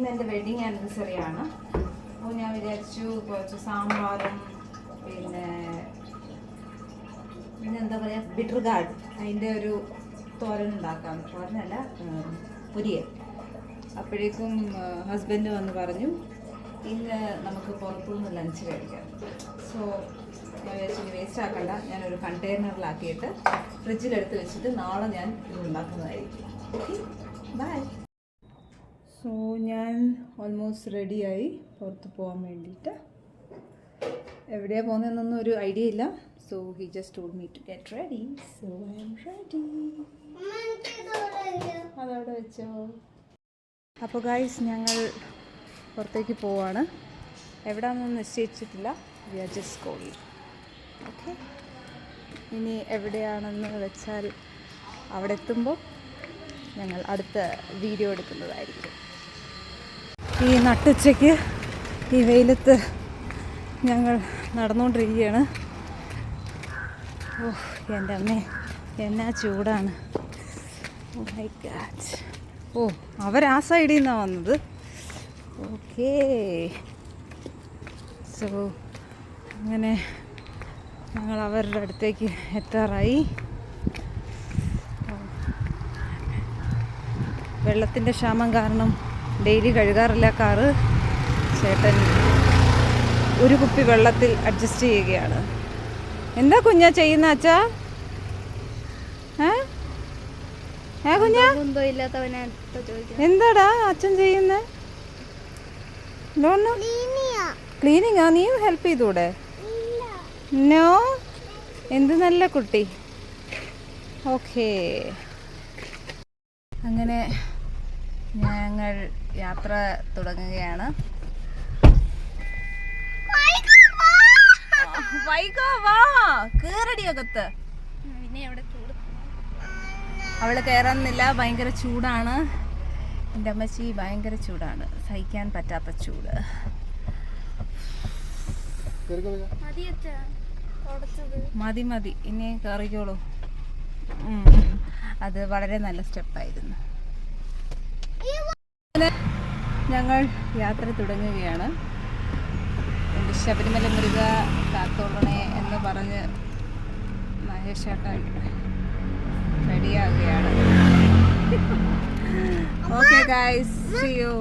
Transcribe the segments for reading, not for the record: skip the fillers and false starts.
ഇന്ന് എൻ്റെ wedding anniversary ആണ്. അപ്പോൾ ഞാൻ വിചാരിച്ചു കുറച്ച് സാമ്പാറും പിന്നെ എന്താ പറയുക, ബിറ്റർ ഗാർഡ്, അതിൻ്റെ ഒരു തോരൻ ഉണ്ടാക്കാം. തോരനല്ല, പൊരിയൽ. അപ്പോഴേക്കും ഹസ്ബൻഡ് വന്ന് പറഞ്ഞു ഇന്ന് നമുക്ക് പുറത്തുനിന്ന് ലഞ്ച് കഴിക്കാം. സോ ഞാൻ വിചാരിച്ചു വേസ്റ്റ് ആക്കണ്ട, ഞാനൊരു കണ്ടെയ്നറിലാക്കിയിട്ട് ഫ്രിഡ്ജിലെടുത്ത് വെച്ചിട്ട് നാളെ ഞാൻ ഇത് ഉണ്ടാക്കുന്നതായിരിക്കും. Okay, bye. സോ ഞാൻ ഓൾമോസ്റ്റ് റെഡിയായി പുറത്ത് പോകാൻ വേണ്ടിയിട്ട്. എവിടെയാണ് പോകുന്നതെന്നൊന്നും ഒരു ഐഡിയ ഇല്ല. So he just told me to get ready. So I am ready. അതവിടെ വെച്ചോ. അപ്പോൾ ഗൈസ്, ഞങ്ങൾ പുറത്തേക്ക് പോവാണ്. എവിടെയാണെന്നൊന്നും നിശ്ചയിച്ചിട്ടില്ല. We are just going. Okay, ഇനി എവിടെയാണെന്ന് വെച്ചാൽ അവിടെ എത്തുമ്പോൾ ഞങ്ങൾ അടുത്ത വീഡിയോ എടുക്കുന്നതായിരിക്കും. ഈ നട്ടുച്ചയ്ക്ക് ഈ വെയിലത്ത് ഞങ്ങൾ നടന്നുകൊണ്ടിരിക്കുകയാണ്. ഓഹ് എൻ്റെ അമ്മേ, എന്നാ ചൂടാണ്. Oh my God. ഓ, അവർ ആ സൈഡിൽ നിന്നാണ് വന്നത്. ഓക്കേ, സോ അങ്ങനെ ഞങ്ങൾ അവരുടെ അടുത്തേക്ക് എത്താറായി. വെള്ളത്തിൻ്റെ ക്ഷാമം കാരണം ഡെയിലി കഴുകാറില്ല കാറ്. ചേട്ടൻ ഒരു കുപ്പി വെള്ളത്തിൽ അഡ്ജസ്റ്റ് ചെയ്യുകയാണ്. എന്താ കുഞ്ഞാ ചെയ്യുന്ന അച്ഛാ? കുഞ്ഞാ എന്താടാ അച്ഛൻ ചെയ്യുന്നേ? ക്ലീനിങ്ങാ? നീയും ഹെൽപ്പ് ചെയ്തൂടെ? നോ, എന്ത് നല്ല കുട്ടി. ഓക്കേ, അങ്ങനെ ഞങ്ങൾ യാത്ര തുടങ്ങുകയാണ്. കേറടിയകത്ത്. അവള് കയറുന്നില്ല, ഭയങ്കര ചൂടാണ്. എൻ്റെ അമ്മച്ചി ഭയങ്കര ചൂടാണ്, സഹിക്കാൻ പറ്റാത്ത ചൂട്. മതി മതി, ഇനി കയറിക്കോളൂ. അത് വളരെ നല്ല സ്റ്റെപ്പായിരുന്നു. ഞങ്ങൾ യാത്ര തുടങ്ങുകയാണ്. എൻ്റെ ശബരിമല മൃഗ കാത്തോളണേ എന്ന് പറഞ്ഞ് മഹേഷ് ചേട്ടൻ റെഡിയാകുകയാണ്. Okay guys, see you,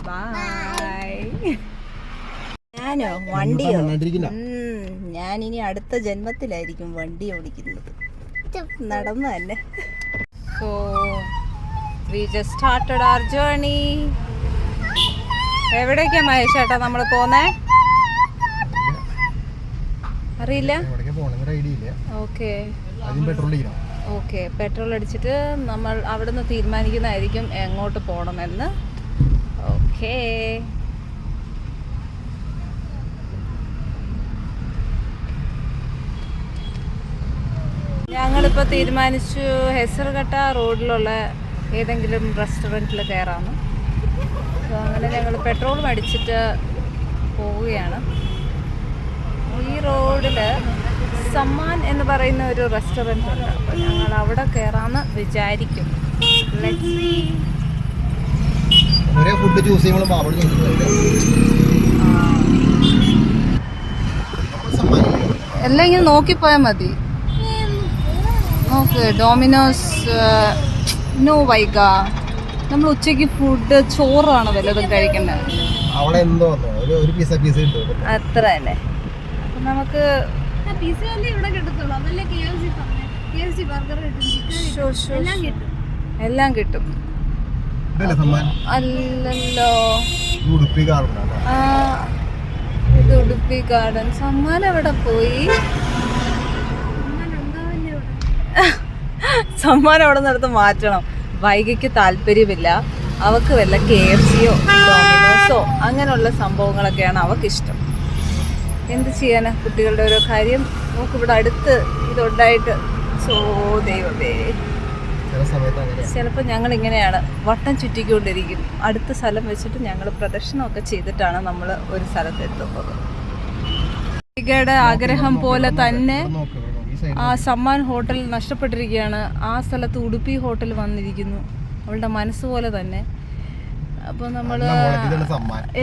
bye. ഞാനോ വണ്ടിയോ? ഞാനിനി അടുത്ത ജന്മത്തിലായിരിക്കും വണ്ടി ഓടിക്കുന്നത്, നടന്നു തന്നെ. So we just started our journey. എവിടേക്കാ മഹേഷ് ചേട്ടാ നമ്മൾ പോന്നേ? അറിയില്ല. ഓക്കെ ഓക്കെ, പെട്രോൾ അടിച്ചിട്ട് നമ്മൾ അവിടെ നിന്ന് തീരുമാനിക്കുന്നതായിരിക്കും എങ്ങോട്ട് പോകണമെന്ന്. ഓക്കേ, ഞങ്ങളിപ്പോൾ തീരുമാനിച്ചു ഹെസറുകട്ട റോഡിലുള്ള ഏതെങ്കിലും റെസ്റ്റോറൻറ്റിൽ കയറാമെന്ന്. സോ അങ്ങനെ ഞങ്ങൾ പെട്രോൾ അടിച്ചിട്ട് പോവുകയാണ്. ഈ റോഡിൽ സമ്മാൻ എന്ന് പറയുന്ന ഒരു റെസ്റ്റോറൻറ്റ് ഉണ്ട്. അപ്പോൾ ഞങ്ങൾ അവിടെ കയറാമെന്ന് വിചാരിക്കും. എല്ലാം ഇങ്ങനെ നോക്കിപ്പോയാൽ മതി. നോക്ക്, ഡോമിനോസ്. നോ വൈക, നമ്മൾ ഉച്ചയ്ക്ക് ഫുഡ് ചോറാണ് വല്ലതും കഴിക്കുന്നത്. അത്ര തന്നെ. അപ്പം നമുക്ക് എല്ലാം കിട്ടും. അല്ലല്ലോ, ഇത് ഉടുപ്പി ഗാർഡൻ. സമ്മാനം എവിടെ പോയി? സമ്മാനം അവിടെ നിന്നെടുത്ത് മാറ്റണം. വൈകിക്ക് താല്പര്യമില്ല. അവൾക്ക് വല്ല KFCയോ ഡോമിനോസോ അങ്ങനെയുള്ള സംഭവങ്ങളൊക്കെയാണ് അവൾക്കിഷ്ടം. എന്ത് ചെയ്യാനാ, കുട്ടികളുടെ ഓരോ കാര്യം. നമുക്കിവിടെ അടുത്ത് ഇതുണ്ടായിട്ട് ദൈവമേ, ചിലപ്പോൾ ഞങ്ങൾ ഇങ്ങനെയാണ്, വട്ടം ചുറ്റിക്കൊണ്ടിരിക്കും. അടുത്ത സ്ഥലം വെച്ചിട്ട് ഞങ്ങൾ പ്രദർശനമൊക്കെ ചെയ്തിട്ടാണ് നമ്മൾ ഒരു സ്ഥലത്ത് എത്തുന്നത്. കുട്ടികളുടെ ആഗ്രഹം പോലെ തന്നെ ആ സമ്മാൻ ഹോട്ടൽ നഷ്ടപ്പെട്ടിരിക്കുകയാണ്. ആ സ്ഥലത്ത് ഉടുപ്പി ഹോട്ടൽ വന്നിരിക്കുന്നു. അവളുടെ മനസ്സുപോലെ തന്നെ അപ്പൊ നമ്മള്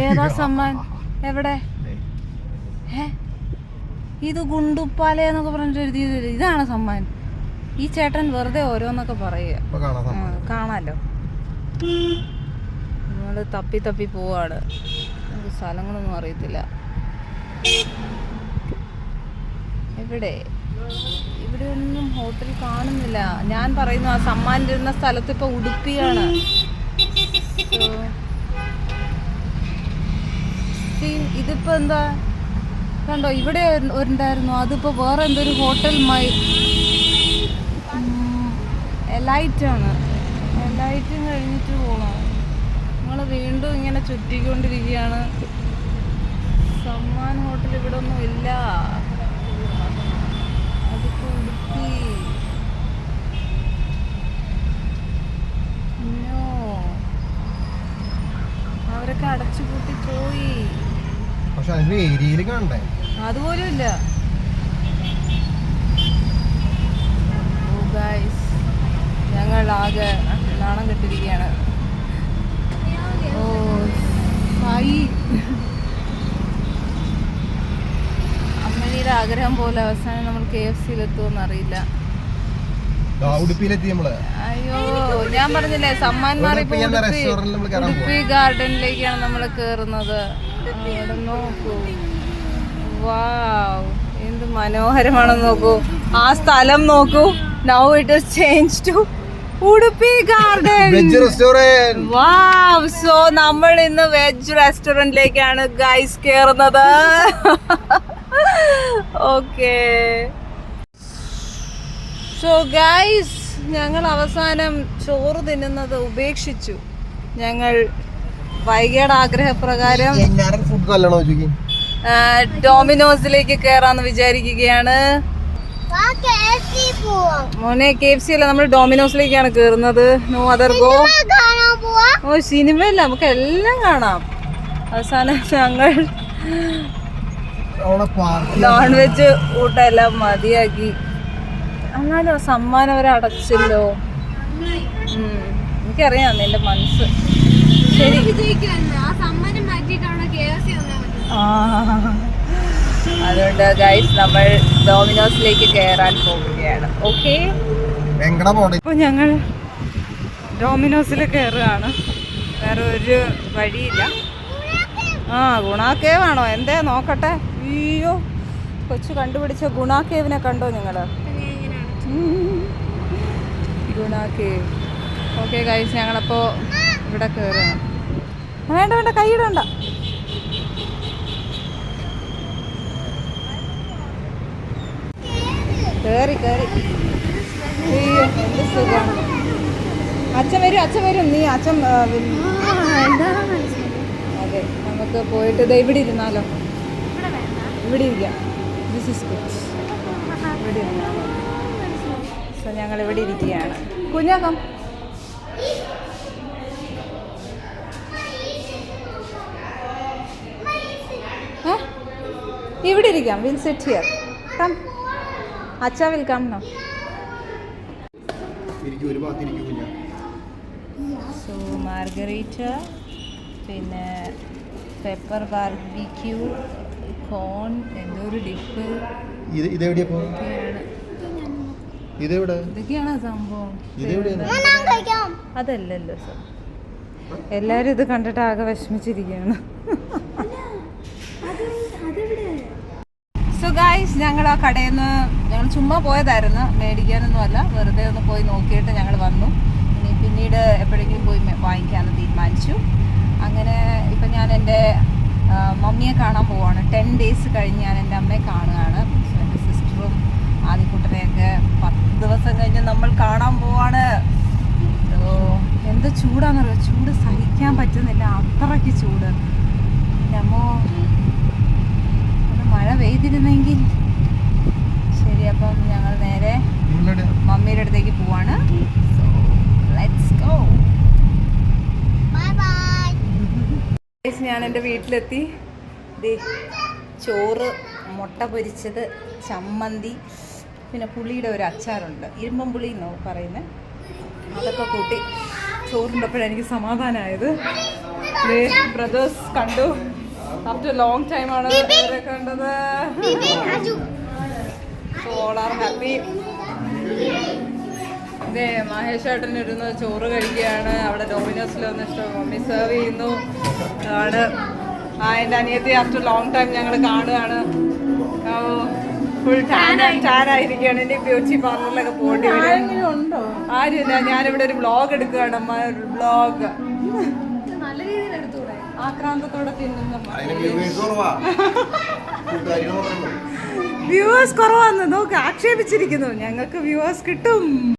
ഏതാ സമ്മാൻ എവിടെ ഇത് ഗുണ്ടുപ്പാല എന്നൊക്കെ പറഞ്ഞിട്ട് എഴുതിയത് ഇതാണ് സമ്മാൻ. ഈ ചേട്ടൻ വെറുതെ ഓരോന്നൊക്കെ പറയുക. കാണാലോ. നമ്മള് തപ്പി തപ്പി പോവാണ്. നമുക്ക് സ്ഥലങ്ങളൊന്നും അറിയത്തില്ല. ഇവിടെ ഒന്നും ഹോട്ടൽ കാണുന്നില്ല. ഞാൻ പറയുന്നു ആ സമ്മാനിരുന്ന സ്ഥലത്ത് ഇപ്പൊ ഉടുപ്പിയാണ്. ഇതിപ്പോ എന്താ കണ്ടോ, ഇവിടെ ഉണ്ടായിരുന്നു, അതിപ്പോ വേറെ എന്തൊരു ഹോട്ടൽ എലൈറ്റാണ്. എലൈറ്റും കഴിഞ്ഞിട്ട് പോകണം. നമ്മൾ വീണ്ടും ഇങ്ങനെ ചുറ്റിക്കൊണ്ടിരിക്കുകയാണ്. സമ്മാൻ ഹോട്ടൽ ഇവിടെ ഒന്നും ഇല്ല. അതിപ്പോ ഉടുപ്പി. അവരൊക്കെ അടച്ചുപൂട്ടി പോയി. അതുപോലും ഇല്ല. ഞങ്ങൾ ആകെ നാണം കെട്ടിരിക്കുകയാണ്. ഓ സായി, അമ്മയുടെ ആഗ്രഹം പോലെ അവസാനം നമ്മൾ KFC-യിലെത്തുമെന്ന് അറിയില്ല. അയ്യോ, ഞാൻ പറഞ്ഞില്ലേ സമ്മാൻമാർ ഇപ്പൊ ഉടുപ്പി ഗാർഡനിലേക്കാണ് നമ്മൾ കേറുന്നത്. അവിടെ നോക്കൂ, വാവ്, എന്ത് മനോഹരമാണെന്ന് നോക്കൂ. ആ സ്ഥലം നോക്കൂ. Now it is changed to Udupi garden. Wow. So നമ്മൾ ഇന്ന് വെജ് റെസ്റ്റോറന്റിലേക്കാണ് ഗൈസ് കേറുന്നത്. ഓക്കെ. സോ ഗൈസ്, ഞങ്ങൾ അവസാനം ചോറ് തിന്നുന്നത് ഉപേക്ഷിച്ചു. ഞങ്ങൾ വൈകിയുടെ ആഗ്രഹപ്രകാരം ഡോമിനോസിലേക്ക് കയറാന്ന് വിചാരിക്കുകയാണ്. മോനെ, KFC അല്ല, നമ്മൾ ഡോമിനോസിലേക്കാണ് കേറുന്നത്. No other go. ഓ, സിനിമയില്ല, നമുക്ക് എല്ലാം കാണാം. അവസാനം ഞങ്ങൾ നോൺ വെജ് ഊട്ടെല്ലാം മതിയാക്കി. എന്നാലും സമ്മാനം അവരെ അടച്ചല്ലോ. എനിക്കറിയാം നിന്റെ മനസ്സ്. ശരി, അതുകൊണ്ട് ഗൈസ് നമ്മൾ ഡോമിനോസിലേക്ക് കയറാൻ പോവുകയാണ്. ഓക്കെ, അപ്പൊ ഞങ്ങൾ ഡോമിനോസിൽ കയറുകയാണ്. വേറെ ഒരു വഴിയില്ല. ഗുണ കേവാണോ എന്തേ നോക്കട്ടെ. അയ്യോ, കൊച്ചു കണ്ടുപിടിച്ച ഗുണ കേവിനെ കണ്ടോ നിങ്ങള്? ഗുണ കേവ്. ഓക്കെ ഗൈസ്, ഞങ്ങളപ്പോ ഇവിടെ കയറുകയാണ്. വേണ്ട വേണ്ട, കൈയിടണ്ട. കേറി കേറി. അയ്യോ, എന്ത് സുഖമാണ്. അച്ഛൻ വരും. നീ അച്ഛൻ. അതെ, നമുക്ക് പോയിട്ട് ഇവിടെ ഇരുന്നാലോ? ഇവിടെ ഇരിക്കാം. This is good. ഇവിടെ ഇരുന്നാലോ? സോ ഞങ്ങൾ ഇവിടെ ഇരിക്കുകയാണ്. കുഞ്ഞാക്കം, ഇവിടെ ഇരിക്കാം. Will sit here. കം, അച്ഛാ will come no. So margarita, പിന്നെ പെപ്പർ ബാർബിക്യൂ, കോൺ, എന്തോ ഒരു ഡിപ്പ്. ഇതൊക്കെയാണ് സംഭവം. അതല്ലല്ലോ സർ. എല്ലാരും ഇത് കണ്ടിട്ട് ആകെ വിഷമിച്ചിരിക്കുകയാണ്. സോ ഗൈസ്, ഞങ്ങൾ ആ കടയിൽ നിന്ന് ഞങ്ങൾ ചുമ്മാ പോയതായിരുന്നു, മേടിക്കാനൊന്നും അല്ല, വെറുതെ ഒന്ന് പോയി നോക്കിയിട്ട് ഞങ്ങൾ വന്നു. ഇനി പിന്നീട് എപ്പോഴെങ്കിലും പോയി വാങ്ങിക്കാമെന്ന് തീരുമാനിച്ചു. അങ്ങനെ ഇപ്പം ഞാൻ എൻ്റെ മമ്മിയെ കാണാൻ പോവാണ്. 10 days കഴിഞ്ഞ് ഞാൻ എൻ്റെ അമ്മയെ കാണുകയാണ്. സോ എൻ്റെ സിസ്റ്ററും ആദ്യക്കുട്ടനെയൊക്കെ 10 ദിവസം കഴിഞ്ഞ് നമ്മൾ കാണാൻ പോവാണ്. എന്ത് ചൂടാണെന്നറിയോ, ചൂട് സഹിക്കാൻ പറ്റുന്നില്ല, അത്രയ്ക്ക് ചൂട്. അമ്മോ, മഴ പെയ്തിരുന്നെങ്കിൽ. ശരി, അപ്പം ഞങ്ങൾ നേരെ മമ്മിയുടെ അടുത്തേക്ക് പോവാണ്. Let's go. Bye bye. ഞാൻ എൻ്റെ വീട്ടിലെത്തി. ചോറ്, മുട്ട പൊരിച്ചത്, ചമ്മന്തി, പിന്നെ പുളിയുടെ ഒരു അച്ചാറുണ്ട്, ഇരുമ്പം പുളി എന്നോ പറയുന്നത്. അതൊക്കെ കൂട്ടി ചോറുണ്ടപ്പോഴെനിക്ക് സമാധാനമായത്. ബ്രദേഴ്സ് കണ്ടു. ആഫ്റ്റർ ലോങ് ടൈം ആണ് ഇവരെ കണ്ടത്. So all are happy. ഇതേ മഹേഷ് ഏട്ടൻ ഇരുന്ന് ചോറ് കഴിക്കുകയാണ്. അവിടെ ഡൊമിനോസിൽ വന്ന് ഇഷ്ടം മമ്മി സെർവ് ചെയ്യുന്നു ആണ്. എൻ്റെ അനിയത്തി ആഫ്റ്റർ ലോങ് ടൈം ഞങ്ങൾ കാണുകയാണ്. ഫുൾ ടാനായിരിക്കുകയാണ്. എൻ്റെ ബ്യൂട്ടി പാർലറിലൊക്കെ പോകേണ്ടി വരും. ആരുമില്ല, ഞാനിവിടെ ഒരു വ്ളോഗ് എടുക്കുകയാണ്. അമ്മ ഒരു വ്ളോഗ് ആക്രാന്തത്തോടെ തിന്നുന്നു. വ്യൂവേഴ്സ് കുറവാന്ന് നോക്ക്, ആക്ഷേപിച്ചിരിക്കുന്നു. ഞങ്ങൾക്ക് വ്യൂവേഴ്സ് കിട്ടും.